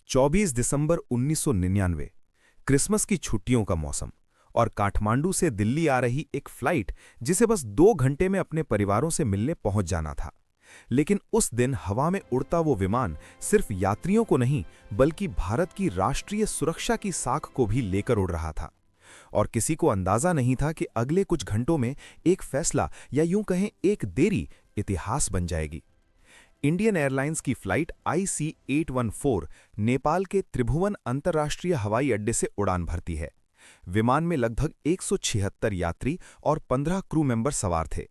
24 दिसंबर 1999 Christmas की छुट्टियों का मौसम और काठमांडू से दिल्ली आ रही एक फ्लाइट जिसे बस 2 घंटे में अपने परिवारों से मिलने पहुंच जाना था। लेकिन उस दिन हवा में उड़ता वो विमान सिर्फ यात्रियों को नहीं बल्कि भारत की राष्ट्रीय सुरक्षा की साख को भी लेकर उड़ रहा था। और किसी को अंदाजा नहीं था कि अगले कुछ घंटों में एक फैसला या यूं कहें एक देरी इतिहास बन जाएगी। इंडियन एयरलाइंस की फ्लाइट IC-814 नेपाल के त्रिभुवन अंतर्राष्ट्रीय हवाई अड्डे से उड़ान भरती है। विमान में लगभग 176 यात्री और 15 क्रू मेंबर सवार थे।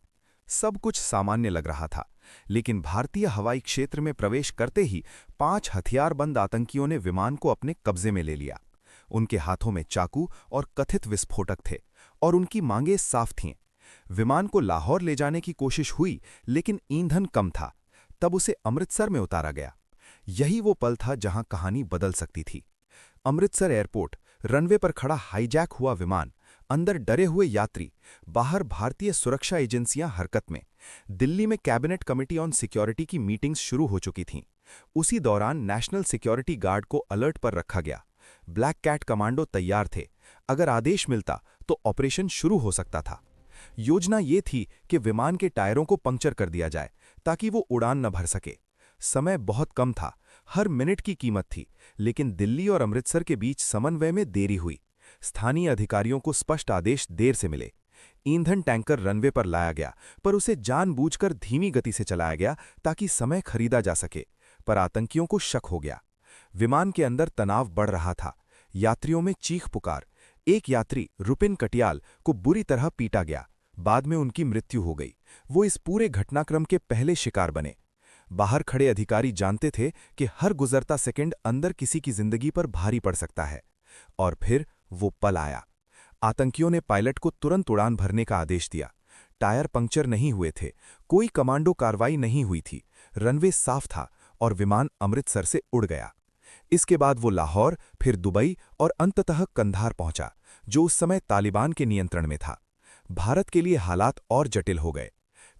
सब कुछ सामान्य लग रहा था, लेकिन भारतीय हवाई क्षेत्र में प्रवेश करते ही 5 हथियारबंद आतंकियों ने विमान को अपने कब्जे में ले लिया। उनके हाथों में चाकू और कथित विस्फोटक थे और उनकी मांगें साफ थीं। विमान को लाहौर ले जाने की कोशिश हुई, लेकिन ईंधन कम था। तब उसे अमृतसर में उतारा गया। यही वो पल था जहां कहानी बदल सकती थी। अमृतसर एयरपोर्ट, रनवे पर खड़ा हाईजैक हुआ विमान, अंदर डरे हुए यात्री, बाहर भारतीय सुरक्षा एजेंसियां हरकत में। दिल्ली में कैबिनेट कमेटी ऑन सिक्योरिटी की मीटिंग्स शुरू हो चुकी थीं। उसी दौरान नेशनल सिक्योरिटी गार्ड को अलर्ट पर रखा गया। ब्लैक कैट कमांडो तैयार थे। अगर आदेश मिलता तो ऑपरेशन शुरू हो सकता था। योजना ये थी कि विमान के टायरों को पंक्चर कर दिया जाए ताकि वो उड़ान न भर सके। समय बहुत कम था, हर मिनट की कीमत थी, लेकिन दिल्ली और अमृतसर के बीच समन्वय में देरी हुई। स्थानीय अधिकारियों को स्पष्ट आदेश देर से मिले। ईंधन टैंकर रनवे पर लाया गया, पर उसे जानबूझकर धीमी गति से चलाया गया ताकि समय खरीदा जा सके। पर आतंकियों को शक हो गया। विमान के अंदर तनाव बढ़ रहा था। यात्रियों में चीख पुकार। एक यात्री रुपिन कटियाल को बुरी तरह पीटा गया। बाद में उनकी मृत्यु हो गई। वो इस पूरे घटनाक्रम के पहले शिकार बने। बाहर खड़े अधिकारी जानते थे कि हर गुजरता सेकंड अंदर किसी की जिंदगी पर भारी पड़ सकता है। और फिर वो पल आया। आतंकियों ने पायलट को तुरंत उड़ान भरने का आदेश दिया। टायर पंक्चर नहीं हुए थे, कोई कमांडो कार्रवाई नहीं हुई थी, रनवे साफ था और विमान अमृतसर से उड़ गया। इसके बाद वो लाहौर, फिर दुबई और अंततः कंधार पहुंचा, जो उस समय तालिबान के नियंत्रण में था। भारत के लिए हालात और जटिल हो गए।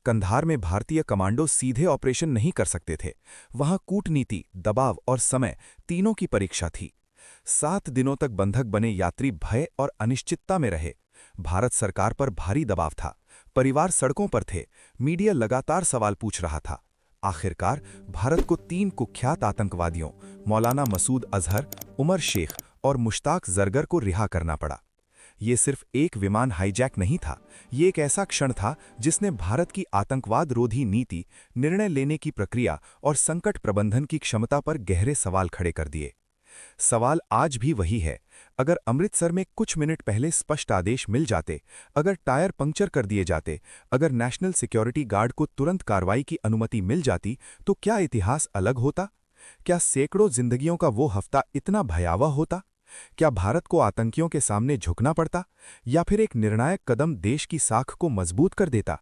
कंधार में भारतीय कमांडो सीधे ऑपरेशन नहीं कर सकते थे। वहां कूटनीति, दबाव और समय तीनों की परीक्षा थी। 7 दिनों तक बंधक बने यात्री भय और अनिश्चितता में रहे। भारत सरकार पर भारी दबाव था। परिवार सड़कों पर थे। मीडिया लगातार सवाल पूछ रहा था। आखिरकार भारत को 3 कुख्यात आतंकवादियों मौलाना मसूद अजहर, उमर शेख और मुश्ताक जरगर को रिहा करना पड़ा। ये सिर्फ एक विमान हाईजैक नहीं था, ये एक ऐसा क्षण था जिसने भारत की आतंकवाद रोधी नीति, निर्णय लेने की प्रक्रिया और संकट प्रबंधन की क्षमता पर गहरे सवाल खड़े कर दिए। सवाल आज भी वही है। अगर अमृतसर में कुछ मिनट पहले स्पष्ट आदेश मिल जाते, अगर टायर पंक्चर कर दिए जाते, अगर नेशनल सिक्योरिटी गार्ड को तुरंत कार्रवाई की अनुमति मिल जाती, तो क्या इतिहास अलग होता? क्या सैकड़ों जिंदगियों का वो हफ्ता इतना भयावह होता? क्या भारत को आतंकियों के सामने झुकना पड़ता, या फिर एक निर्णायक कदम देश की साख को मजबूत कर देता?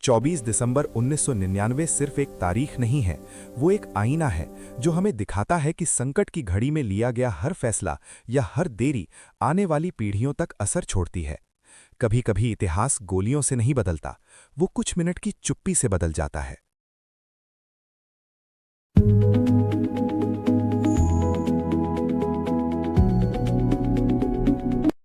24 दिसंबर 1999 सिर्फ एक तारीख नहीं है, वो एक आईना है जो हमें दिखाता है कि संकट की घड़ी में लिया गया हर फैसला या हर देरी आने वाली पीढ़ियों तक असर छोड़ती है। कभी-कभी इतिहास गोलियों से नहीं बदलता, वो कुछ मिनट की चुप्पी से बदल जाता है।